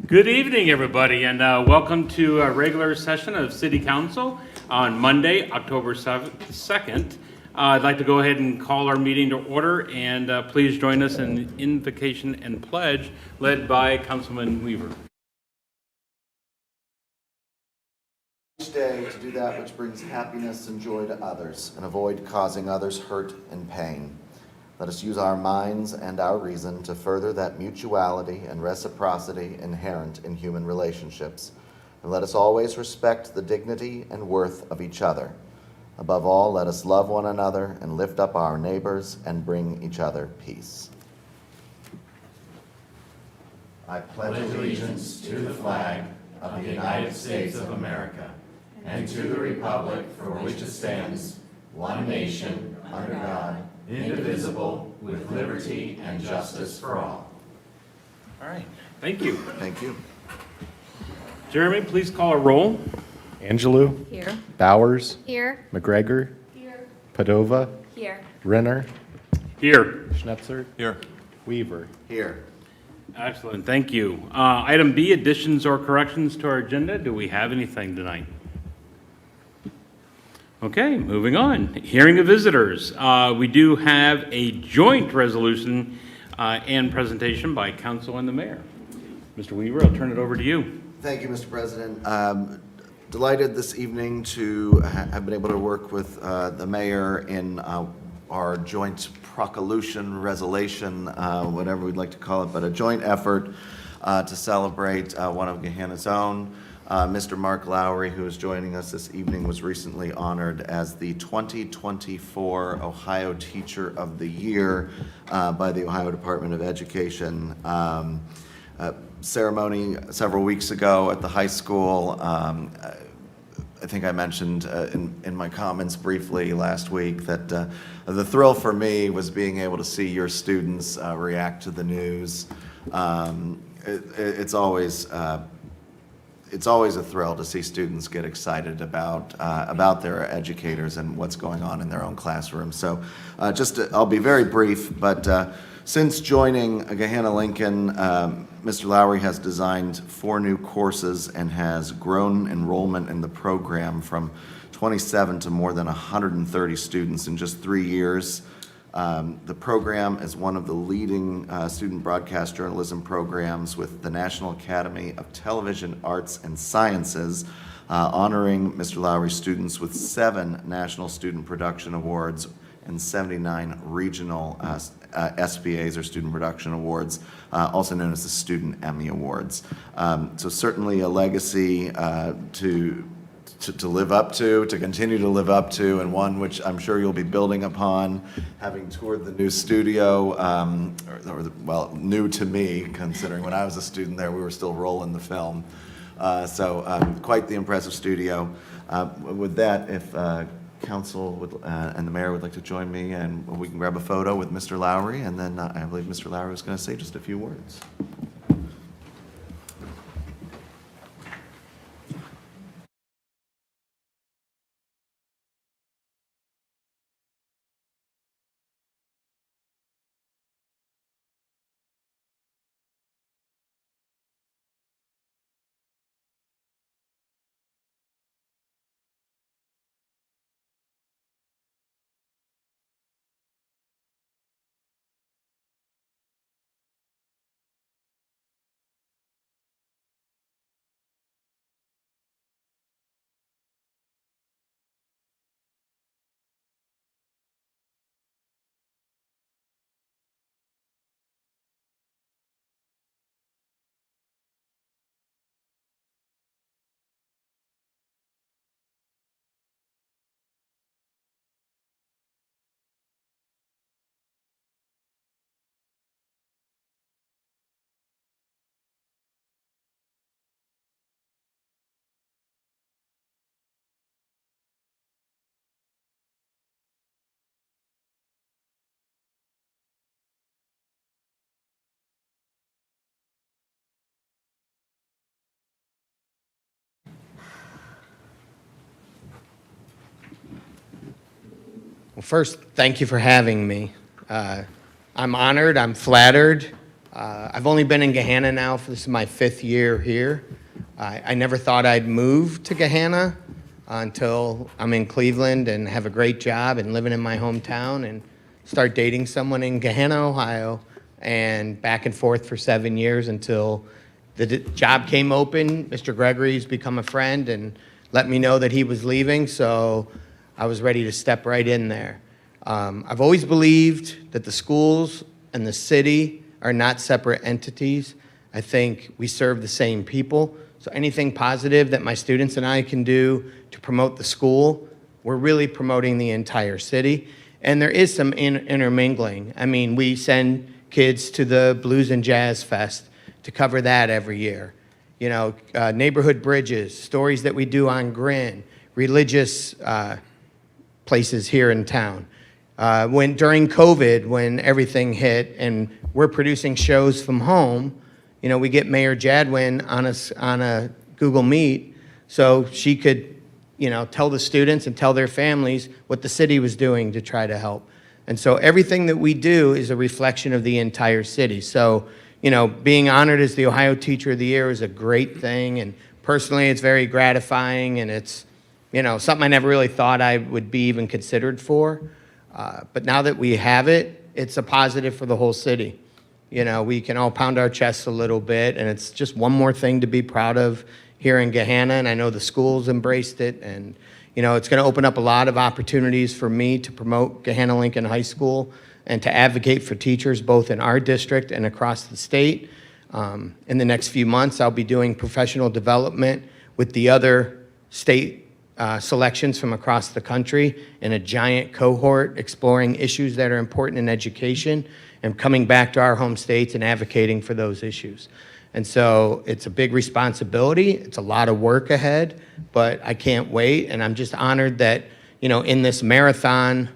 Good evening, everybody, and welcome to a regular session of City Council on Monday, October 2nd. I'd like to go ahead and call our meeting to order, and please join us in invocation and pledge led by Councilman Weaver. Each day to do that which brings happiness and joy to others and avoid causing others hurt and pain. Let us use our minds and our reason to further that mutuality and reciprocity inherent in human relationships. And let us always respect the dignity and worth of each other. Above all, let us love one another and lift up our neighbors and bring each other peace. I pledge allegiance to the flag of the United States of America and to the republic for which it stands, one nation, under God, indivisible, with liberty and justice for all. All right, thank you. Thank you. Jeremy, please call a roll. Angelou. Here. Bowers. Here. McGregor. Here. Padova. Here. Renner. Here. Schnetzer. Here. Weaver. Here. Excellent, thank you. Item B, additions or corrections to our agenda. Do we have anything tonight? Okay, moving on. Hearing of visitors. We do have a joint resolution and presentation by council and the mayor. Mr. Weaver, I'll turn it over to you. Thank you, Mr. President. Delighted this evening to have been able to work with the mayor in our joint proclamation, resolution, whatever we'd like to call it, but a joint effort to celebrate one of Gahanna's own. Mr. Mark Lowry, who is joining us this evening, was recently honored as the 2024 Ohio Teacher of the Year by the Ohio Department of Education. Ceremony several weeks ago at the high school. I think I mentioned in my comments briefly last week that the thrill for me was being able to see your students react to the news. It's always a thrill to see students get excited about their educators and what's going on in their own classroom. So I'll be very brief, but since joining Gahanna Lincoln, Mr. Lowry has designed 4 new courses and has grown enrollment in the program from 27 to more than 130 students in just 3 years. The program is one of the leading student broadcast journalism programs with the National Academy of Television Arts and Sciences, honoring Mr. Lowry's students with 7 National Student Production Awards and 79 regional SPAs, or Student Production Awards, also known as the Student Emmy Awards. So certainly a legacy to live up to continue to live up to, and one which I'm sure you'll be building upon, having toured the new studio, well, new to me, considering when I was a student there, we were still rolling the film. So quite the impressive studio. With that, if council would, and the mayor would like to join me, and we can grab a photo with Mr. Lowry, and then I believe Mr. Lowry was going to say just a few words. Well, first, thank you for having me. I'm honored, I'm flattered, I've only been in Gahanna now, this is my 5th year here. I never thought I'd move to Gahanna until I'm in Cleveland and have a great job and living in my hometown and start dating someone in Gahanna, Ohio, and back and forth for 7 years until the job came open. Mr. Gregory's become a friend and let me know that he was leaving, so I was ready to step right in there. I've always believed that the schools and the city are not separate entities. I think we serve the same people. So anything positive that my students and I can do to promote the school, we're really promoting the entire city. And there is some intermingling. I mean, we send kids to the Blues and Jazz Fest to cover that every year. You know, neighborhood bridges, stories that we do on Grin, religious places here in town. During COVID, when everything hit and we're producing shows from home, you know, we get Mayor Jadwin on a Google Meet so she could, you know, tell the students and tell their families what the city was doing to try to help. And so everything that we do is a reflection of the entire city. So, you know, being honored as the Ohio Teacher of the Year is a great thing. And personally, it's very gratifying. And it's, you know, something I never really thought I would be even considered for. But now that we have it, it's a positive for the whole city. You know, we can all pound our chests a little bit, and it's just one more thing to be proud of here in Gahanna, and I know the schools embraced it, and, you know, it's going to open up a lot of opportunities for me to promote Gahanna Lincoln High School and to advocate for teachers both in our district and across the state. In the next few months, I'll be doing professional development with the other state selections from across the country in a giant cohort exploring issues that are important in education and coming back to our home states and advocating for those issues. And so it's a big responsibility. It's a lot of work ahead, but I can't wait. And I'm just honored that, you know, in this marathon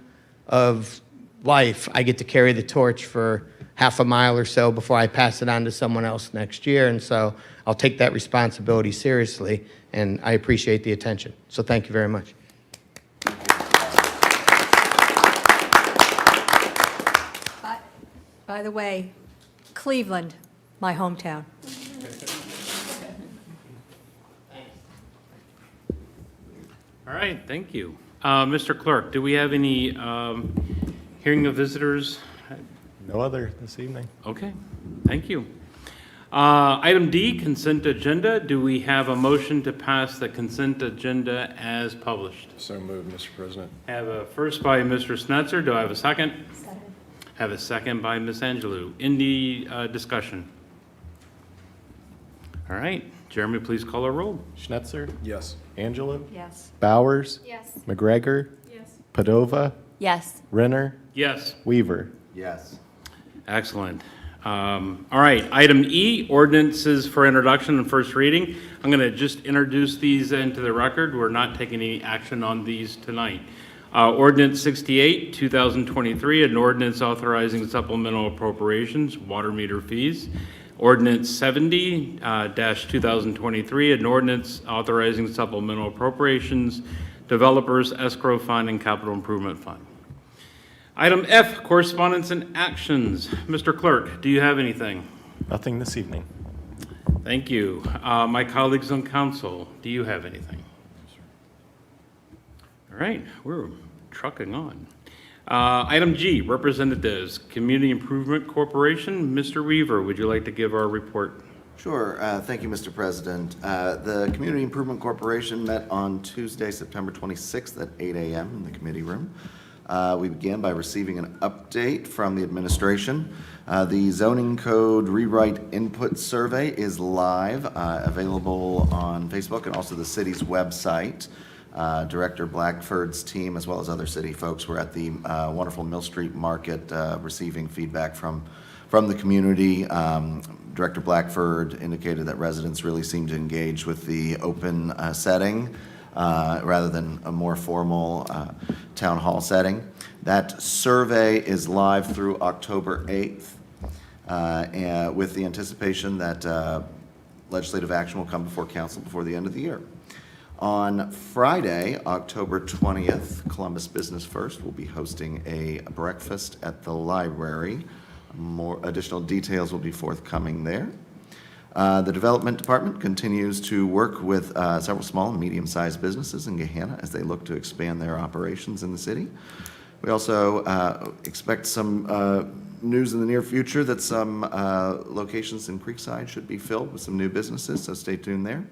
of life, I get to carry the torch for half a mile or so before I pass it on to someone else next year. And so I'll take that responsibility seriously, and I appreciate the attention. So thank you very much. By the way, Cleveland, my hometown. All right, thank you. Mr. Clerk, do we have any hearing of visitors? No other this evening. Okay, thank you. Item D, consent agenda. Do we have a motion to pass the consent agenda as published? So moved, Mr. President. Have a first by Mr. Snetzer. Do I have a second? Second. Have a second by Ms. Angelou. Any discussion? All right, Jeremy, please call a roll. Schnetzer? Yes. Angelou? Yes. Bowers? Yes. McGregor? Yes. Padova? Yes. Renner? Yes. Weaver? Yes. Excellent. All right, item E, ordinances for introduction and first reading. I'm going to just introduce these into the record. We're not taking any action on these tonight. Ordinance 68, 2023, an ordinance authorizing supplemental appropriations, water meter fees. Ordinance 70-2023, an ordinance authorizing supplemental appropriations, developers escrow fund and capital improvement fund. Item F, correspondence and actions. Mr. Clerk, do you have anything? Nothing this evening. Thank you. My colleagues on council, do you have anything? All right, we're trucking on. Item G, representatives, Community Improvement Corporation. Mr. Weaver, would you like to give our report? Sure. Thank you, Mr. President. The Community Improvement Corporation met on Tuesday, September 26th at 8 a.m. in the committee room. We began by receiving an update from the administration. The zoning code rewrite input survey is live, available on Facebook and also the city's website. Director Blackford's team, as well as other city folks, were at the wonderful Mill Street Market receiving feedback from the community. Director Blackford indicated that residents really seemed to engage with the open setting rather than a more formal town hall setting. That survey is live through October 8th, and with the anticipation that legislative action will come before council before the end of the year. On Friday, October 20th, Columbus Business First will be hosting a breakfast at the library More additional details will be forthcoming there. The Development Department continues to work with several small and medium-sized businesses in Gahanna as they look to expand their operations in the city. We also expect some news in the near future that some locations in Creekside should be filled with some new businesses, so stay tuned there.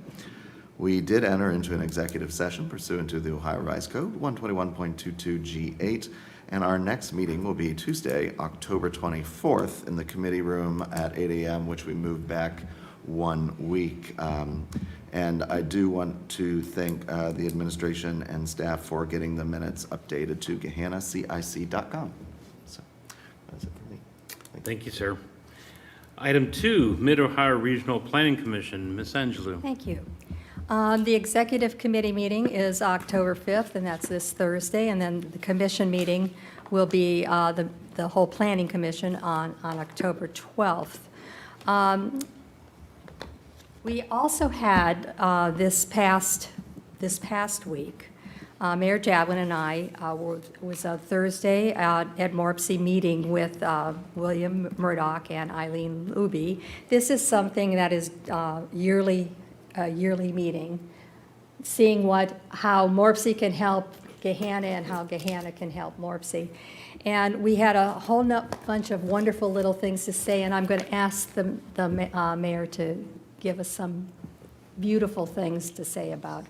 We did enter into an executive session pursuant to the Ohio Revised Code 121.22G8, and our next meeting will be Tuesday, October 24th, in the committee room at 8 a.m., which we moved back 1 week. And I do want to thank the administration and staff for getting the minutes updated to GahannaCIC.com. So that's it for me. Thank you, sir. Item 2, Mid-Ohio Regional Planning Commission, Ms. Angelou. Thank you. The executive committee meeting is October 5th, and that's this Thursday, and then the commission meeting will be the whole planning commission on October 12th. We also had this past week, Mayor Jadwin and I was a Thursday at Morpsey meeting with William Murdoch and Eileen Luby. This is something that is a yearly meeting, seeing how Morpsey can help Gahanna and how Gahanna can help Morpsey. And we had a whole bunch of wonderful little things to say, and I'm going to ask the mayor to give us some beautiful things to say about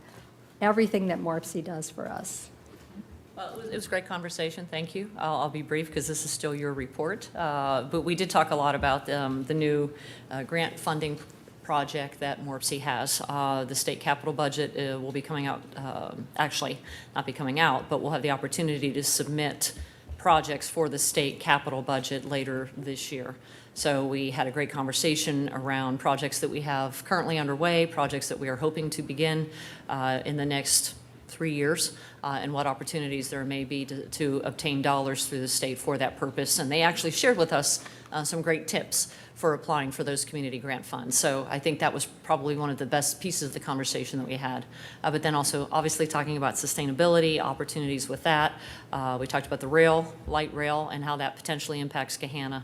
everything that Morpsey does for us. Well, it was a great conversation. Thank you. I'll be brief because this is still your report. But we did talk a lot about the new grant funding project that Morpsey has. The state capital budget will be coming out, actually not be coming out, but we'll have the opportunity to submit projects for the state capital budget later this year. So we had a great conversation around projects that we have currently underway, projects that we are hoping to begin in the next 3 years, and what opportunities there may be to obtain dollars through the state for that purpose. And they actually shared with us some great tips for applying for those community grant funds. So I think that was probably one of the best pieces of the conversation that we had. But then also obviously talking about sustainability, opportunities with that. We talked about the light rail, and how that potentially impacts Gahanna.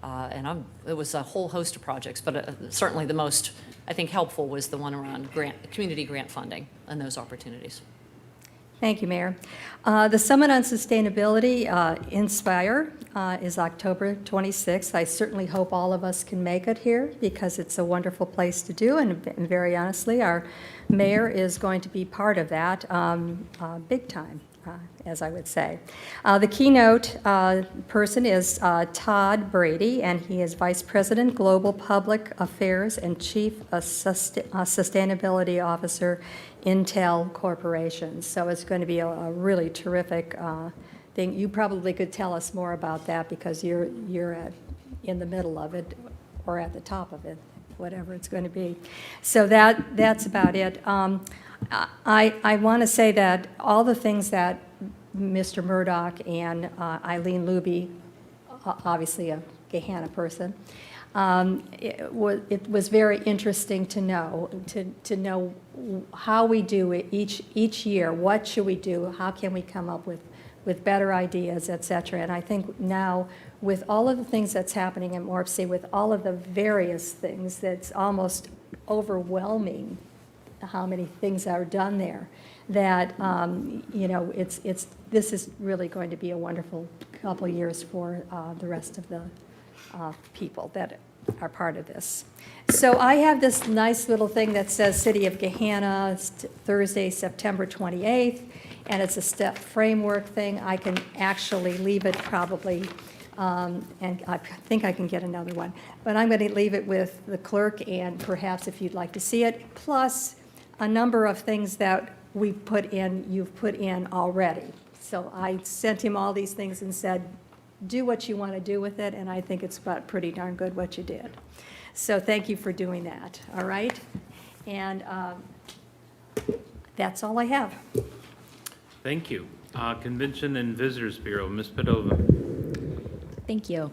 And it was a whole host of projects, but certainly the most, I think, helpful was the one around community grant funding and those opportunities. Thank you, Mayor. The Summit on Sustainability, Inspire, is October 26th. I certainly hope all of us can make it here because it's a wonderful place to do, and very honestly, our mayor is going to be part of that big time, as I would say. The keynote person is Todd Brady, and he is Vice President, Global Public Affairs and Chief Sustainability Officer, Intel Corporation. So it's going to be a really terrific thing. You probably could tell us more about that because you're in the middle of it or at the top of it, whatever it's going to be. So that's about it. I want to say that all the things that Mr. Murdoch and Eileen Luby, obviously a Gahanna person, it was very interesting to know how we do it each year. What should we do? How can we come up with better ideas, et cetera? And I think now, with all of the things that's happening in Morpsey, with all of the various things, that's almost overwhelming how many things are done there, that this is really going to be a wonderful couple of years for the rest of the people that are part of this. So I have this nice little thing that says City of Gahanna, Thursday, September 28th, and it's a step framework thing. I can actually leave it probably, and I think I can get another one, but I'm going to leave it with the clerk, and perhaps if you'd like to see it, plus a number of things that you've put in already. So I sent him all these things and said, do what you want to do with it, and I think it's about pretty darn good what you did. So thank you for doing that, all right? And that's all I have. Thank you. Convention and Visitors Bureau, Ms. Padova. Thank you.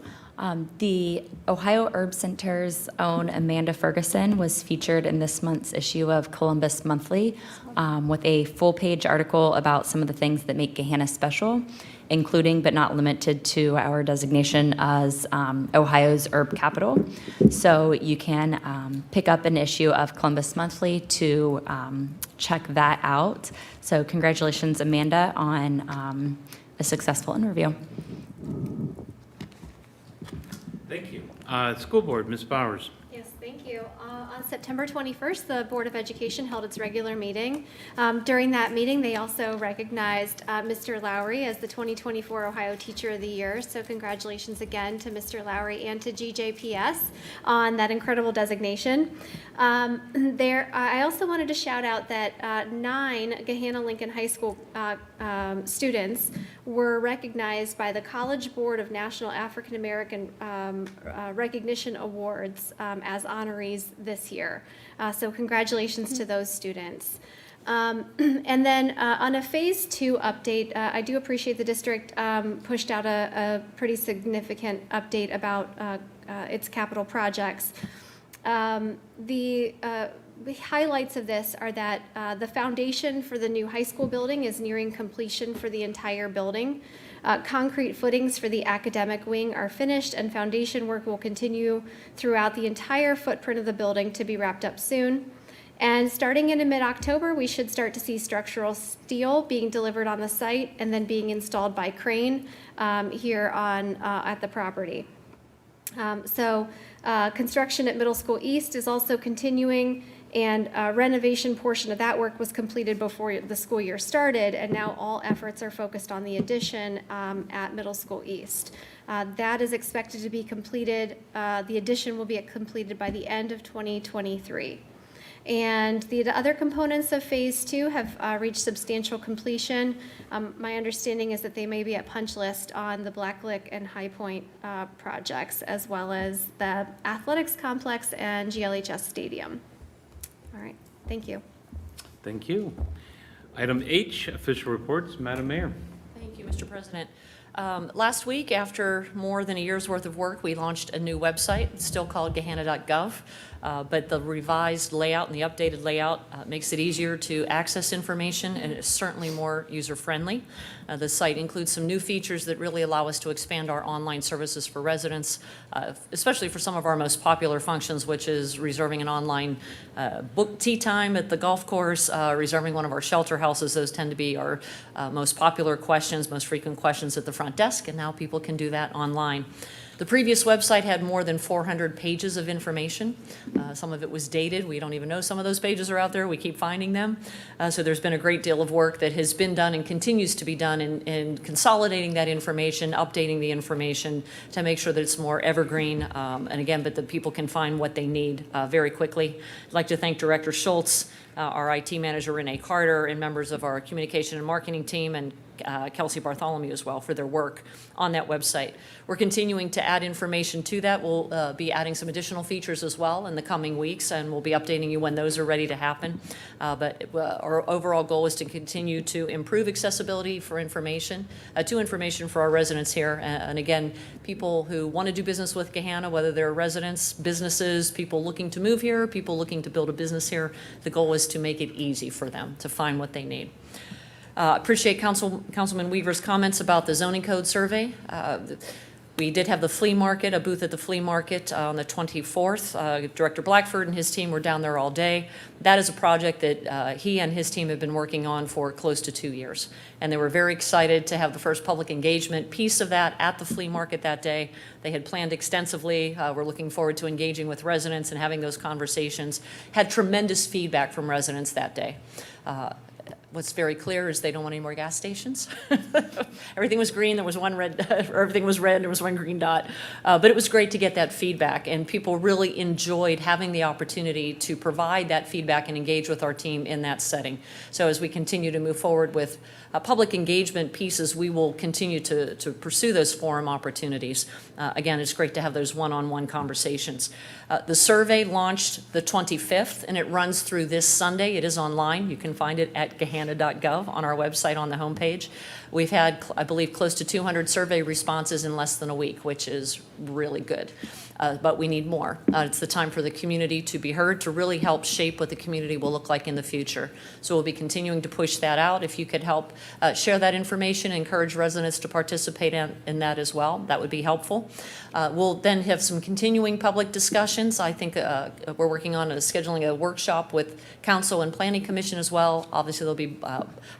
The Ohio Herb Center's own Amanda Ferguson was featured in this month's issue of Columbus Monthly with a full-page article about some of the things that make Gahanna special. including but not limited to our designation as Ohio's herb capital. So you can pick up an issue of Columbus Monthly to check that out. So congratulations, Amanda, on a successful interview. Thank you. School Board, Ms. Bowers. Yes, thank you. On September 21st, the Board of Education held its regular meeting. During that meeting, they also recognized Mr. Lowry as the 2024 Ohio Teacher of the Year. So congratulations again to Mr. Lowry and to GJPS on that incredible designation. I also wanted to shout out that 9 Gahanna Lincoln High School students were recognized by the College Board of National African American Recognition Awards as honorees this year. So congratulations to those students. And then on a Phase 2 update, I do appreciate the district pushed out a pretty significant update about its capital projects. The highlights of this are that the foundation for the new high school building is nearing completion for the entire building. Concrete footings for the academic wing are finished, and foundation work will continue throughout the entire footprint of the building to be wrapped up soon. And starting in mid-October, we should start to see structural steel being delivered on the site and then being installed by crane here on at the property. Construction at Middle School East is also continuing, and renovation portion of that work was completed before the school year started, and now all efforts are focused on the addition at Middle School East. That is expected to be completed, the addition will be completed by the end of 2023. And the other components of Phase 2 have reached substantial completion. My understanding is that they may be at punch list on the Blacklick and High Point projects, as well as the athletics complex and GLHS Stadium. All right, thank you. Thank you. Item H, official reports. Madam Mayor. Thank you, Mr. President. Last week, after more than a year's worth of work, we launched a new website. It's still called Gahanna.gov, but the revised layout and the updated layout makes it easier to access information, and it's certainly more user-friendly. The site includes some new features that really allow us to expand our online services for residents, especially for some of our most popular functions, which is reserving an online book tea time at the golf course, reserving one of our shelter houses. Those tend to be our most popular questions, most frequent questions at the front desk, and now people can do that online. The previous website had more than 400 pages of information. Some of it was dated. We don't even know some of those pages are out there. We keep finding them. So there's been a great deal of work that has been done and continues to be done in consolidating that information, updating the information to make sure that it's more evergreen, and again, but that people can find what they need very quickly. I'd like to thank Director Schultz, our IT manager Renee Carter, and members of our communication and marketing team, and Kelsey Bartholomew as well for their work on that website. We're continuing to add information to that. We'll be adding some additional features as well in the coming weeks, and we'll be updating you when those are ready to happen. But our overall goal is to continue to improve accessibility for information, for our residents here. And again, people who want to do business with Gahanna, whether they're residents, businesses, people looking to move here, people looking to build a business here, the goal is to make it easy for them to find what they need. Appreciate Councilman Weaver's comments about the zoning code survey. We did have the flea market, a booth at the flea market on the 24th. Director Blackford and his team were down there all day. That is a project that he and his team have been working on for close to 2 years. And they were very excited to have the first public engagement piece of that at the flea market that day. They had planned extensively. We're looking forward to engaging with residents and having those conversations. Had tremendous feedback from residents that day. What's very clear is they don't want any more gas stations. Everything was green, there was one red, or everything was red, there was one green dot. But it was great to get that feedback, and people really enjoyed having the opportunity to provide that feedback and engage with our team in that setting. So as we continue to move forward with public engagement pieces, we will continue to pursue those forum opportunities. Again, it's great to have those one-on-one conversations. The survey launched the 25th, and it runs through this Sunday. It is online. You can find it at Gahanna.gov on our website on the homepage. We've had, I believe, close to 200 survey responses in less than a week, which is really good. But we need more. It's the time for the community to be heard, to really help shape what the community will look like in the future. So we'll be continuing to push that out. If you could help share that information, encourage residents to participate in that as well, that would be helpful. We'll then have some continuing public discussions. I think we're working on scheduling a workshop with Council and Planning Commission as well. Obviously, there'll be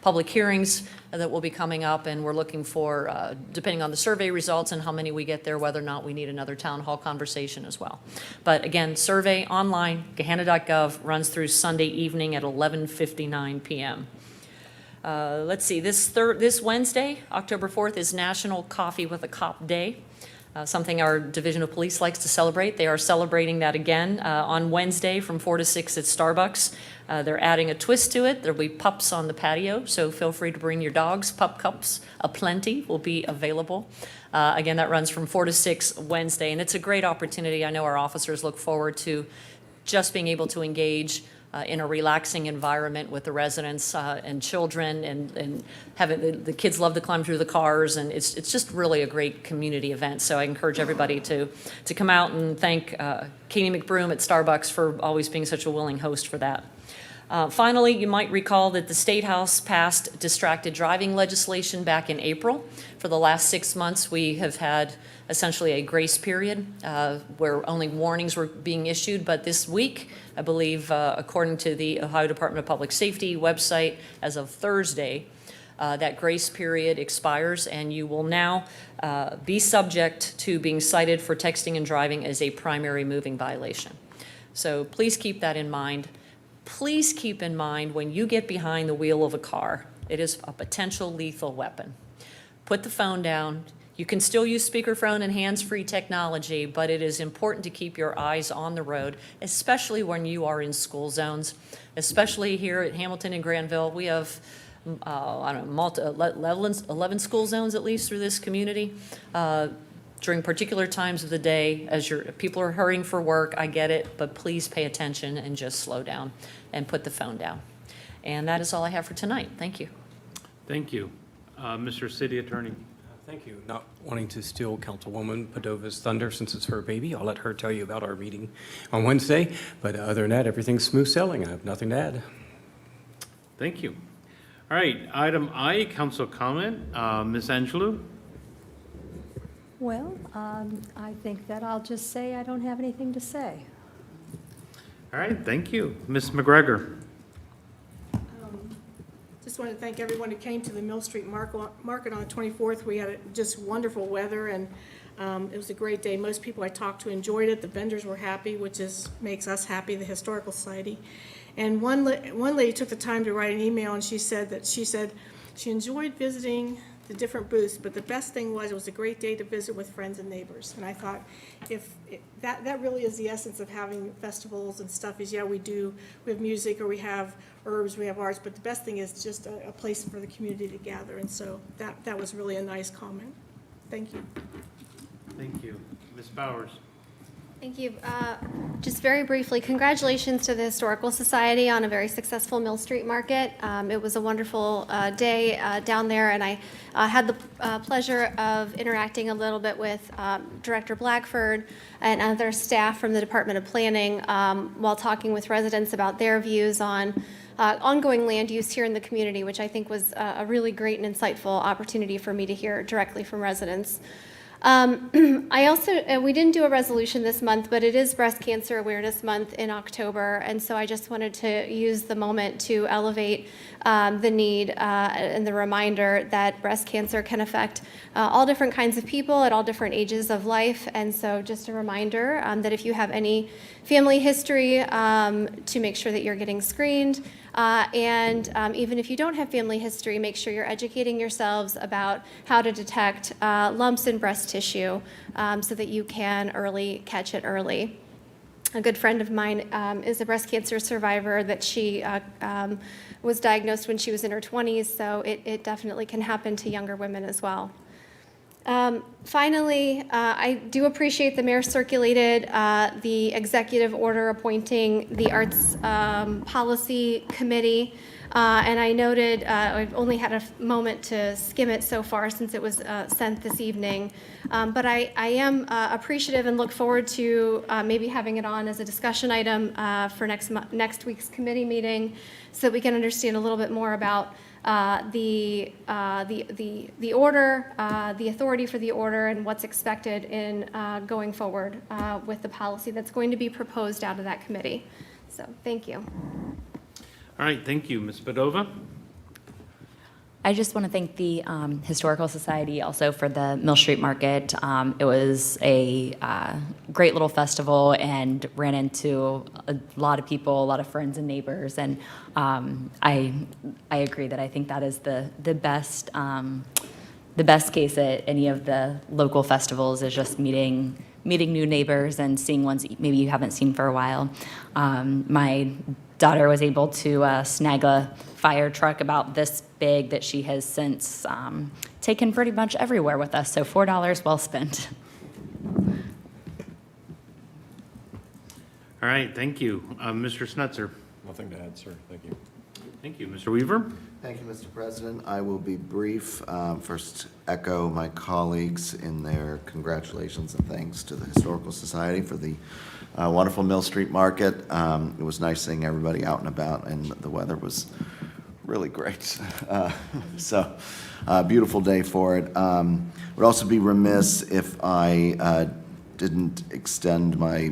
public hearings that will be coming up, and we're looking for, depending on the survey results and how many we get there, whether or not we need another town hall conversation as well. But again, survey online, gahanna.gov, runs through Sunday evening at 11:59 p.m. Let's see, this Wednesday, October 4th, is National Coffee with a Cop Day. Something our Division of Police likes to celebrate. They are celebrating that again on Wednesday from 4 to 6 at Starbucks. They're adding a twist to it. There'll be pups on the patio, so feel free to bring your dogs. Pup cups aplenty will be available. Again, that runs from 4 to 6 Wednesday, and it's a great opportunity. I know our officers look forward to just being able to engage in a relaxing environment with the residents and children, and having the kids love to climb through the cars, and it's just really a great community event. So I encourage everybody to come out and thank Katie McBroom at Starbucks for always being such a willing host for that. Finally, you might recall that the State House passed distracted driving legislation back in April. For the last 6 months, we have had essentially a grace period where only warnings were being issued. But this week, I believe, according to the Ohio Department of Public Safety website, as of Thursday, that grace period expires, and you will now be subject to being cited for texting and driving as a primary moving violation. So please keep that in mind. Please keep in mind when you get behind the wheel of a car, it is a potential lethal weapon. Put the phone down. You can still use speakerphone and hands-free technology, but it is important to keep your eyes on the road, especially when you are in school zones, especially here at Hamilton and Granville. We have, 11 school zones at least through this community. During particular times of the day, as people are hurrying for work, I get it, but please pay attention and just slow down and put the phone down. And that is all I have for tonight. Thank you. Thank you. Mr. City Attorney. Thank you. Not wanting to steal Councilwoman Padova's thunder since it's her baby, I'll let her tell you about our meeting on Wednesday. But other than that, everything's smooth sailing. I have nothing to add. Thank you. All right, item I, council comment. Ms. Angelou? Well, I think that I'll just say I don't have anything to say. All right, thank you. Ms. McGregor? Just want to thank everyone who came to the Mill Street Market on the 24th. We had just wonderful weather, and it was a great day. Most people I talked to enjoyed it. The vendors were happy, which makes us happy, the Historical Society. And one lady took the time to write an email, and she said she enjoyed visiting the different booths, but the best thing was it was a great day to visit with friends and neighbors. And I thought, that really is the essence of having festivals and stuff. Is we have music, or we have herbs, we have arts, but the best thing is just a place for the community to gather. And so that was really a nice comment. Thank you. Thank you. Ms. Bowers? Thank you. Just very briefly, congratulations to the Historical Society on a very successful Mill Street Market. It was a wonderful day down there, and I had the pleasure of interacting a little bit with Director Blackford and other staff from the Department of Planning while talking with residents about their views on ongoing land use here in the community, which I think was a really great and insightful opportunity for me to hear directly from residents. I also, we didn't do a resolution this month, but it is Breast Cancer Awareness Month in October, and so I just wanted to use the moment to elevate the need and the reminder that breast cancer can affect all different kinds of people at all different ages of life, and so just a reminder that if you have any family history, to make sure that you're getting screened. And even if you don't have family history, make sure you're educating yourselves about how to detect lumps in breast tissue so that you can catch it early. A good friend of mine is a breast cancer survivor that she was diagnosed when she was in her 20s, so it definitely can happen to younger women as well. Finally, I do appreciate the mayor circulated the executive order appointing the Arts Policy Committee. And I noted, I've only had a moment to skim it so far since it was sent this evening. But I am appreciative and look forward to maybe having it on as a discussion item for next week's committee meeting, so that we can understand a little bit more about the order, the authority for the order, and what's expected in going forward with the policy that's going to be proposed out of that committee. So, thank you. All right, thank you. Ms. Padova? I just want to thank the Historical Society also for the Mill Street Market. It was a great little festival and ran into a lot of people, a lot of friends and neighbors. And I agree that I think that is the best case at any of the local festivals is just meeting new neighbors and seeing ones maybe you haven't seen for a while. My daughter was able to snag a fire truck about this big that she has since taken pretty much everywhere with us, so $4 well spent. All right, thank you. Mr. Snetzer? Nothing to add, sir. Thank you. Thank you. Mr. Weaver? Thank you, Mr. President. I will be brief. First, echo my colleagues in their congratulations and thanks to the Historical Society for the wonderful Mill Street Market. It was nice seeing everybody out and about, and the weather was really great. So, beautiful day for it. Would also be remiss if I didn't extend my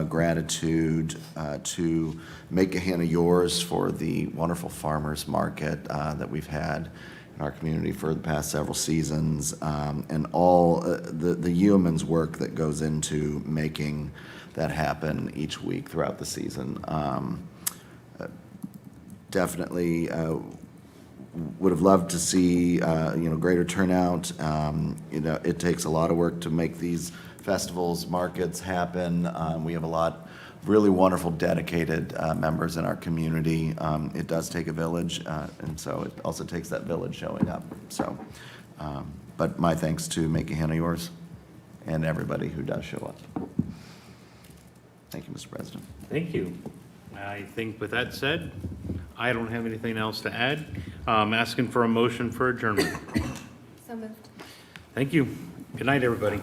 gratitude to Make Gahanna Yours for the wonderful farmers market that we've had in our community for the past several seasons, and all the yeoman's work that goes into making that happen each week throughout the season. Definitely would have loved to see greater turnout. It takes a lot of work to make these festivals, markets happen. We have a lot of really wonderful, dedicated members in our community. It does take a village, and so it also takes that village showing up. So, but my thanks to Make Gahanna Yours and everybody who does show up. Thank you, Mr. President. Thank you. I think with that said, I don't have anything else to add. Asking for a motion for adjournment. So moved. Thank you. Good night, everybody.